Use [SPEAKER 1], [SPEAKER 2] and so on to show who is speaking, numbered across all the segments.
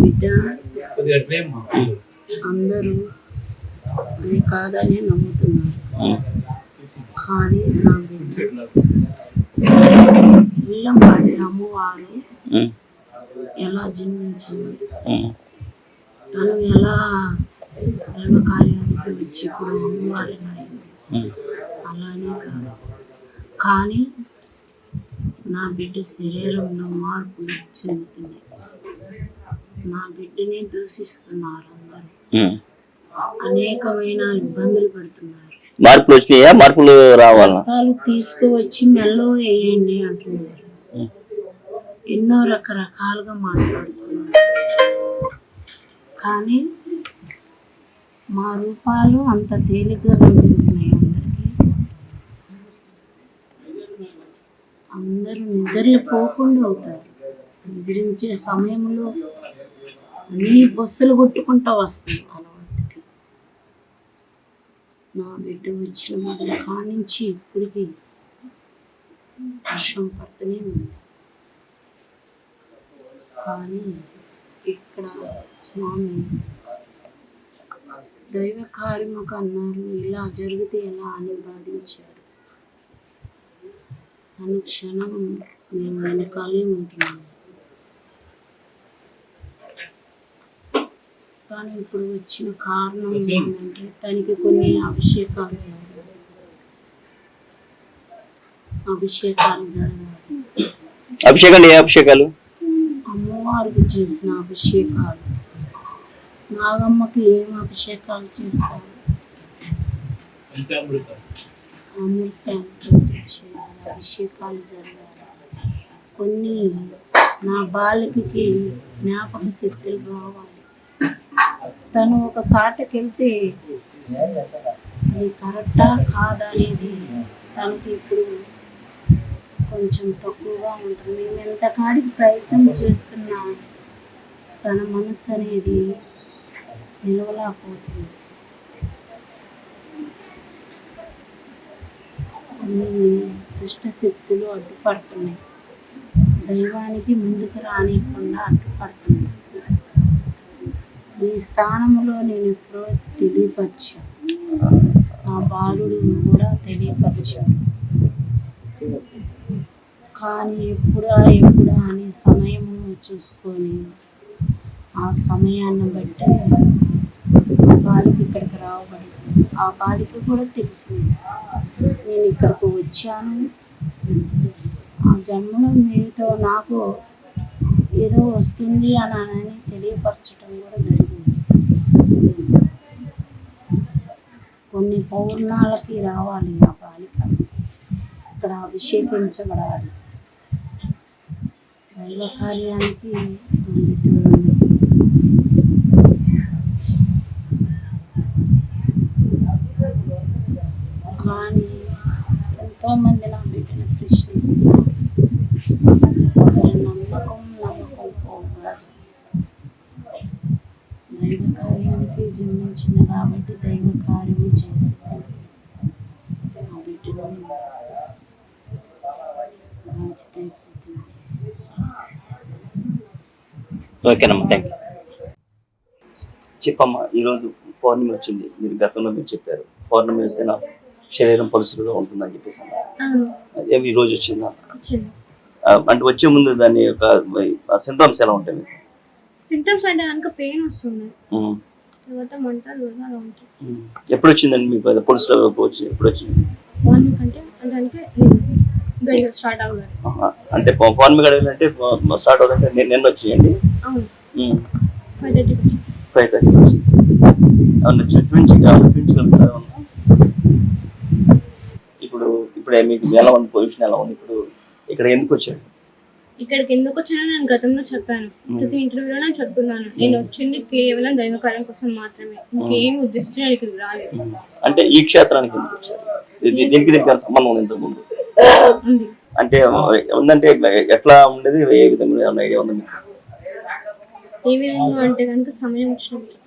[SPEAKER 1] బిడ్డ అందరూ అది కాదని నమ్ముతున్నారు. కానీ నా బిడ్డ ఇళ్ళంపాటి అమ్మవారు ఎలా జన్మించింది, తను ఎలా దైవ కార్యానికి వచ్చి ఇప్పుడు అమ్మవారు ఎలా అయింది అలానే కాదు. కానీ నా బిడ్డ శరీరంలో మార్పు చెందుతుంది. నా బిడ్డని దూషిస్తున్నారు అందరూ, అనేకమైన ఇబ్బందులు పెడుతున్నారు.
[SPEAKER 2] మార్పులు వచ్చినాయా? మార్పులు రావాలా?
[SPEAKER 1] వాళ్ళు తీసుకువచ్చి మెల్లో వేయండి అంటున్నారు. ఎన్నో రకరకాలుగా మాట్లాడుతున్నారు. కానీ మా రూపాలు అంత తేలిగ్గా కనిపిస్తున్నాయి అందరికీ. అందరూ నిద్రలు పోకుండా అవుతారు. నిద్రించే సమయంలో అన్ని బస్సులు కొట్టుకుంటూ వస్తాయి అలవాటుకి. నా బిడ్డ వచ్చిన మొదల కానించి ఇప్పటికి వర్షం పడుతూనే ఉంది. కానీ ఇక్కడ స్వామి దైవ కార్యముకు అన్నారు, ఇలా జరిగితే ఎలా అని బాధించాడు. అనుక్షణం మేము వెనకాలే ఉంటున్నాము. కానీ ఇప్పుడు వచ్చిన కారణం ఏంటంటే తనకి కొన్ని అభిషేకాలు జరగాలి.
[SPEAKER 2] అభిషేకాలు ఏ అభిషేకాలు?
[SPEAKER 1] అమ్మవారికి చేసిన అభిషేకాలు. నాగమ్మకి ఏం అభిషేకాలు చేస్తారు? అమృతంతో చేయాలి, అభిషేకాలు జరగాలి. కొన్ని నా బాలికకి జ్ఞాపక శక్తులు రావాలి. తను ఒక సాటకి వెళ్తే అది కరెక్టా కాదా అనేది తనకి ఇప్పుడు కొంచెం తక్కువగా ఉంటుంది. మేము ఎంత కాడికి ప్రయత్నం చేస్తున్నా తన మనసు అనేది నిలవలేకపోతుంది. కొన్ని దుష్ట శక్తులు అడ్డుపడుతున్నాయి. దైవానికి ముందుకు రానియకుండా అడ్డుపడుతున్నాయి. ఈ స్థానంలో నేను ఎప్పుడో తెలియపరిచాను, నా బాలుడు కూడా తెలియపరిచాను. కానీ ఎప్పుడా అనే సమయం చూసుకొని ఆ సమయాన్ని బట్టి బాలిక ఇక్కడికి రావబడి ఆ బాలిక కూడా తెలిసింది నేను ఇక్కడికి వచ్చాను. ఆ జన్మలో మీతో నాకు ఏదో వస్తుంది అని తెలియపరచడం కూడా జరిగింది. కొన్ని పౌర్ణాలకి రావాలి ఆ బాలిక, ఇక్కడ అభిషేకించబడాలి. దైవ కార్యానికి కానీ ఎంతోమంది నా బిడ్డను ప్రశ్నిస్తున్నారు. నమ్మకం పోగాదు. దైవ కార్యానికి జన్మించింది కాబట్టి దైవ కార్యము చేసింది. నా బిడ్డను బాధ్యత అయిపోతుంది.
[SPEAKER 2] ఓకేనమ్మా, థ్యాంక్ యూ. చెప్పమ్మా, ఈరోజు పౌర్ణమి వచ్చింది. మీరు గతంలో మీరు చెప్పారు పౌర్ణమి వస్తే నా శరీరం పలుసులుగా ఉంటుందని చెప్పేసి అన్నారు. ఈ రోజు వచ్చిందా? అంటే వచ్చే ముందు దాని యొక్క సింటమ్స్ ఎలా ఉంటాయి?
[SPEAKER 3] సింటమ్స్ అంటే కనుక పెయిన్ వస్తుంది, తర్వాత మంటలు అలా ఉంటాయి.
[SPEAKER 2] ఎప్పుడు వచ్చిందండి మీకు పొలుసులో వచ్చి? ఎప్పుడు వచ్చింది?
[SPEAKER 3] స్టార్ట్ అవుతుంది
[SPEAKER 2] అంటే పౌర్ణమి గడవలు అంటే స్టార్ట్ అవుతుందంటే నిన్న వచ్చేయండి. 5:30 చూపించగలుగుతారు. ఇప్పుడు మీకు ఎలా ఉంది పొజిషన్, ఎలా ఉంది ఇప్పుడు? ఇక్కడ ఎందుకు వచ్చాడు?
[SPEAKER 3] ఇక్కడికి ఎందుకు వచ్చానో నేను గతంలో చెప్పాను, ప్రతి ఇంటర్వ్యూలో నేను చెప్తున్నాను. నేను వచ్చింది కేవలం దైవ కార్యం కోసం మాత్రమే, ఇంకేం ఉద్దేశించి నేను ఇక్కడికి రాలేదు.
[SPEAKER 2] అంటే ఈ క్షేత్రానికి ఎందుకు వచ్చారు? దీనికి సంబంధం ఉంది ఇంతకు ముందు? అంటే ఉందంటే ఎట్లా ఉండేది? ఏ విధంగా ఐడియా ఉంది మీకు?
[SPEAKER 3] ఏ విధంగా అంటే కనుక సమయం వచ్చినప్పుడు.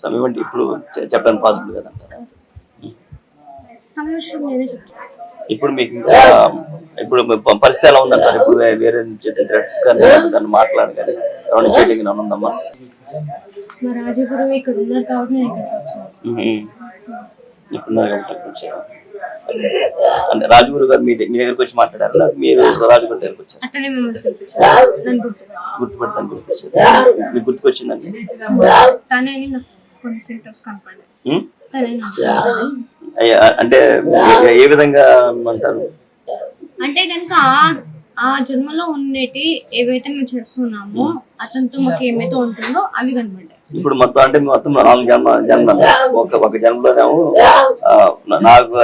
[SPEAKER 2] సమయం అంటే ఇప్పుడు చెప్పడానికి పాసిబుల్ కదంటారా?
[SPEAKER 3] సమయం వచ్చినప్పుడు నేనే చెప్తాను.
[SPEAKER 2] ఇప్పుడు మీకు ఇంకా ఇప్పుడు పరిస్థితి ఎలా ఉందంటారు? ఇప్పుడు వేరే థ్రెట్స్ కానీ దాన్ని మాట్లాడి కానీ ఎవరైనా చేయడానికి ఉందమ్మా?
[SPEAKER 3] మా రాజగురు ఇక్కడ ఉన్నారు కాబట్టి నేను ఇక్కడికి వచ్చాను.
[SPEAKER 2] ఇప్పుడున్నారు కాబట్టి వచ్చారు. అంటే రాజగురు గారు మీ దగ్గరికి వచ్చి మాట్లాడారు, మీరు రాజగురు దగ్గరికి వచ్చారు?
[SPEAKER 3] అతనే మిమ్మల్ని పిలిపించారు. నన్ను
[SPEAKER 2] గుర్తుపెడతాను పిలిపించారు. మీకు గుర్తుకొచ్చిందండి?
[SPEAKER 3] తనే నాకు కొన్ని సింటమ్స్ కనపడ్డాయి. తనే
[SPEAKER 2] అంటే ఏ విధంగా అంటారు?
[SPEAKER 3] అంటే కనుక ఆ జన్మలో ఉన్నటి ఏవైతే మేము చేస్తున్నామో అతనితో మాకు ఏమైతే ఉంటుందో అవి కనబడ్డాయి.
[SPEAKER 2] ఇప్పుడు మొత్తం అంటే మొత్తం 4 జన్మ ఒక జన్మలోనేమో నాకు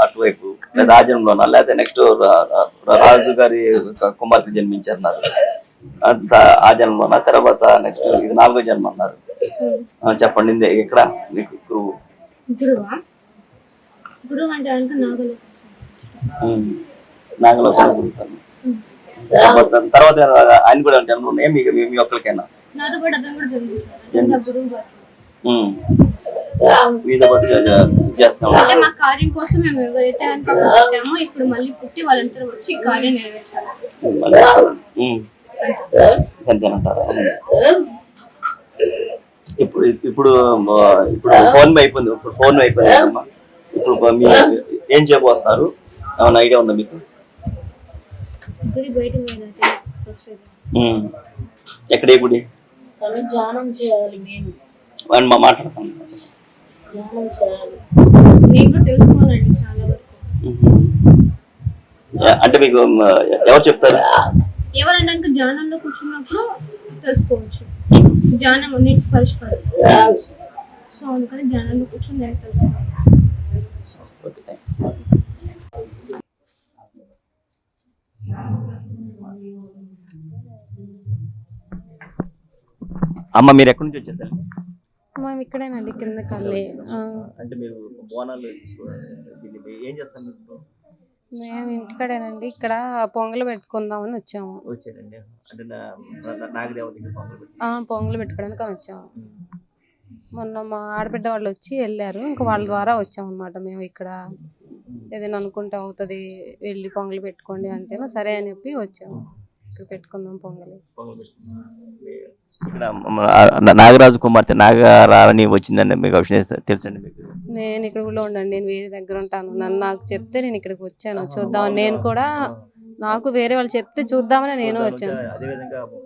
[SPEAKER 2] అటువైపు లేదా ఆ జన్మలోనా, లేకపోతే నెక్స్ట్ రాజు గారి కుమార్తె జన్మించారు అంత ఆ జన్మలోనా, తర్వాత నెక్స్ట్ ఇది 4వ జన్మ అన్నారు. చెప్పండి, ఎక్కడ మీకు గురువు?
[SPEAKER 3] గురువు అంటే
[SPEAKER 2] నాగలోకం గురుతాను. తర్వాత ఆయన కూడా జన్మలు ఉన్నాయి మీ ఒక్కరికైనా? మీతో పాటు చేస్తాం.
[SPEAKER 3] అంటే మా కార్యం కోసం మేము ఎవరైతే అనుకుంటామో ఇప్పుడు మళ్ళీ పుట్టి వాళ్ళంతా వచ్చి ఈ కార్యం నెరవేర్చాలి
[SPEAKER 2] అంతేనంటారా? ఇప్పుడు ఇప్పుడు ఇప్పుడు ఫోన్ అయిపోయింది. ఇప్పుడు ఫోన్ అయిపోయింది కదమ్మా. ఇప్పుడు మీరు ఏం చేయబోతున్నారు? ఏమైనా ఐడియా ఉందా మీకు? ఎక్కడే గుడి?
[SPEAKER 1] ధ్యానం చేయాలి మేము.
[SPEAKER 2] మాట్లాడతాను.
[SPEAKER 1] ధ్యానం చేయాలి.
[SPEAKER 3] నేను కూడా తెలుసుకోవాలండి చాలా వరకు.
[SPEAKER 2] అంటే మీకు ఎవరు చెప్తారు?
[SPEAKER 3] ఎవరంటే ధ్యానంలో కూర్చున్నప్పుడు తెలుసుకోవచ్చు. ధ్యానం అన్నిటి పరిష్కారం. సో అందుకని ధ్యానంలో కూర్చుని నేను తెలుసుకోవాలి.
[SPEAKER 2] అమ్మ మీరు ఎక్కడి నుంచి వచ్చారు?
[SPEAKER 4] మేము ఇక్కడేనండి, కింద కళ్ళే.
[SPEAKER 2] అంటే మీరు బోనాలు ఏం చేస్తాం?
[SPEAKER 4] మేము ఇంటికాడేనండి, ఇక్కడ పొంగలు పెట్టుకుందామని వచ్చాము.
[SPEAKER 2] వచ్చారండి. అంటే నాగదేవతకి
[SPEAKER 4] పొంగలు పెట్టుకోవడానికి అని వచ్చాము. మొన్న మా ఆడబిడ్డ వాళ్ళు వచ్చి వెళ్ళారు, ఇంకా వాళ్ళ ద్వారా వచ్చాము అనమాట. మేము ఇక్కడ ఏదైనా అనుకుంటే అవుతుంది వెళ్ళి పొంగలు పెట్టుకోండి అంటే సరే అని చెప్పి వచ్చాము. ఇక్కడ పెట్టుకుందాం పొంగలి.
[SPEAKER 2] ఇక్కడ నాగరాజు కుమార్తె నాగరాణి వచ్చిందండి, మీకు విషయం తెలుసండి? మీకు
[SPEAKER 4] నేను ఇక్కడ ఊళ్ళో ఉండండి, నేను వేరే దగ్గర ఉంటాను. నాకు చెప్తే నేను ఇక్కడికి వచ్చాను చూద్దామని. నేను కూడా నాకు వేరే వాళ్ళు చెప్తే చూద్దామని నేను వచ్చాను.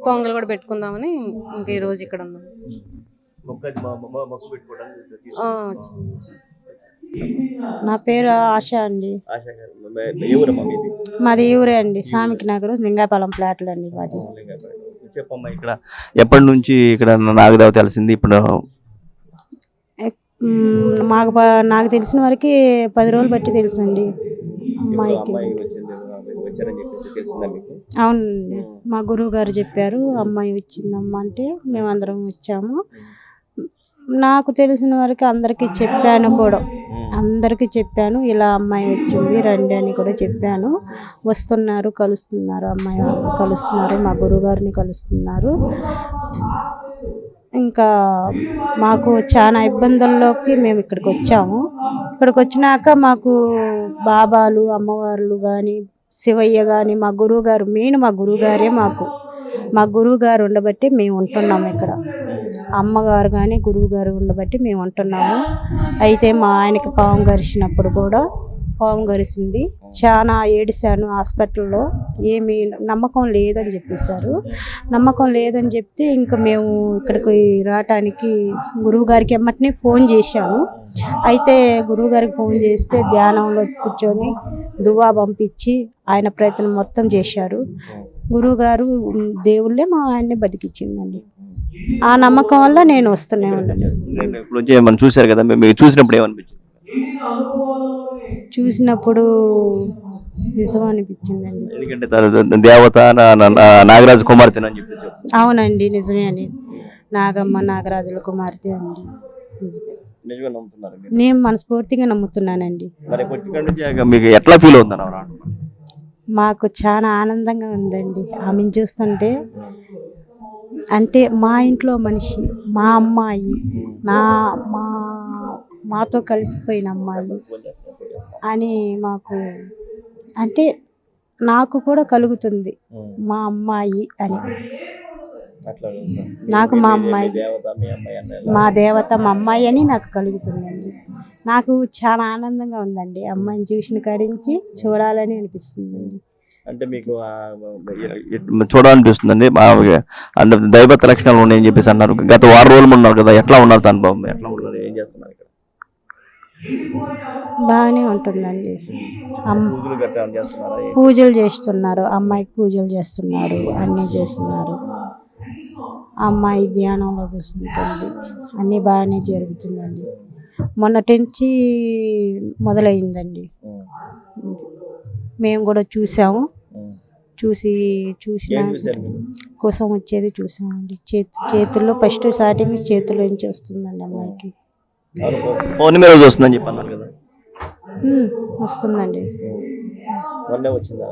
[SPEAKER 4] పొంగల్ కూడా పెట్టుకుందామని ఇంక ఈ రోజు ఇక్కడ ఉన్నాను.
[SPEAKER 5] నా పేరు ఆశ అండి. మాది ఊరే అండి, సామికి నగరు, లింగాపాలెం ప్లాట్లు అండి మాది.
[SPEAKER 2] చెప్పమ్మా, ఇక్కడ ఎప్పటి నుంచి ఇక్కడ నాగదేవత తెలిసింది? ఇప్పుడు
[SPEAKER 5] నాకు తెలిసిన వరకు 10 రోజులు బట్టి తెలుసండి అమ్మాయికి. అవునండి, మా గురువు గారు చెప్పారు అమ్మాయి వచ్చిందమ్మా అంటే మేమందరం వచ్చాము. నాకు తెలిసిన వరకు అందరికీ చెప్పాను కూడా, అందరికీ చెప్పాను ఇలా అమ్మాయి వచ్చింది రండి అని కూడా చెప్పాను. వస్తున్నారు, కలుస్తున్నారు, అమ్మాయి కలుస్తున్నారు, మా గురువుగారిని కలుస్తున్నారు. ఇంకా మాకు చాలా ఇబ్బందుల్లోకి మేము ఇక్కడికి వచ్చాము. ఇక్కడికి వచ్చినాక మాకు బాబాలు అమ్మవార్లు కానీ శివయ్య కానీ మా గురువుగారు మెయిన్, మా గురువుగారే మా గురువుగారు ఉండబట్టి మేము ఉంటున్నాము ఇక్కడ. అమ్మగారు కానీ గురువుగారు ఉండబట్టి మేము ఉంటున్నాము. అయితే మా ఆయనకి పాము గరిచినప్పుడు కూడా పాము గరిచింది, చాలా ఏడిశాను హాస్పిటల్లో. ఏమీ నమ్మకం లేదని చెప్పేశారు. నమ్మకం లేదని చెప్తే ఇంకా మేము ఇక్కడికి రావటానికి గురువుగారికి ఎమ్మటినే ఫోన్ చేశాము. అయితే గురువుగారికి ఫోన్ చేస్తే ధ్యానంలో కూర్చొని దువా పంపించి ఆయన ప్రయత్నం మొత్తం చేశారు. గురువుగారు దేవుళ్ళే మా ఆయన్ని బతికిచ్చిందండి. ఆ నమ్మకం వల్ల నేను వస్తూనే ఉన్నాను.
[SPEAKER 2] చూసారు కదా, మీరు చూసినప్పుడు ఏమనిపించింది?
[SPEAKER 5] చూసినప్పుడు నిజం అనిపించిందండి.
[SPEAKER 2] ఎందుకంటే దేవత నాగరాజు కుమార్తె అని చెప్పి.
[SPEAKER 5] అవునండి, నిజమే అని. నాగమ్మ నాగరాజుల కుమార్తె అండి, నిజమే. నేను మనస్ఫూర్తిగా నమ్ముతున్నానండి.
[SPEAKER 2] మీకు ఎట్లా ఫీల్ అవుతున్నారు?
[SPEAKER 5] మాకు చాలా ఆనందంగా ఉందండి ఆమెను చూస్తుంటే. అంటే మా ఇంట్లో మనిషి, మా అమ్మాయి, మాతో కలిసిపోయిన అమ్మాయి అని మాకు అంటే నాకు కూడా కలుగుతుంది మా అమ్మాయి అని.
[SPEAKER 2] అట్లా
[SPEAKER 5] నాకు మా అమ్మాయి
[SPEAKER 2] దేవత మీ అమ్మాయి అన్న
[SPEAKER 5] మా దేవత మా అమ్మాయి అని నాకు కలుగుతుందండి. నాకు చాలా ఆనందంగా ఉందండి అమ్మాయిని చూసిన కాడించి చూడాలని అనిపిస్తుందండి.
[SPEAKER 2] అంటే మీకు చూడాలనిపిస్తుందండి. అంటే దైవత లక్షణాలు ఉన్నాయని చెప్పేసి అన్నారు. గత వారం రోజులు ఉన్నారు కదా, ఎట్లా ఉన్నారు తన బాబు, ఎట్లా ఉన్నారు, ఏం చేస్తున్నారు ఇక్కడ?
[SPEAKER 5] బాగానే ఉంటుందండి.
[SPEAKER 2] పూజలు గట్రా ఏమైనా చేస్తున్నారా?
[SPEAKER 5] పూజలు చేస్తున్నారు, అమ్మాయికి పూజలు చేస్తున్నారు, అన్నీ చేస్తున్నారు. అమ్మాయి ధ్యానంలో కూర్చుంటుంది, అన్నీ బాగానే జరుగుతుందండి. మొన్నటి నుంచి మొదలైందండి. మేము కూడా చూసాము, చూసిన కోసం వచ్చేది చూసామండి. చేతుల్లో ఫస్ట్ స్టార్టింగ్ చేతుల్లో నుంచి వస్తుందండి అమ్మాయికి.
[SPEAKER 2] పౌర్ణమి రోజు వస్తుందని చెప్పి అన్నారు కదా,
[SPEAKER 5] వస్తుందండి.
[SPEAKER 2] మొన్నే వచ్చిందా?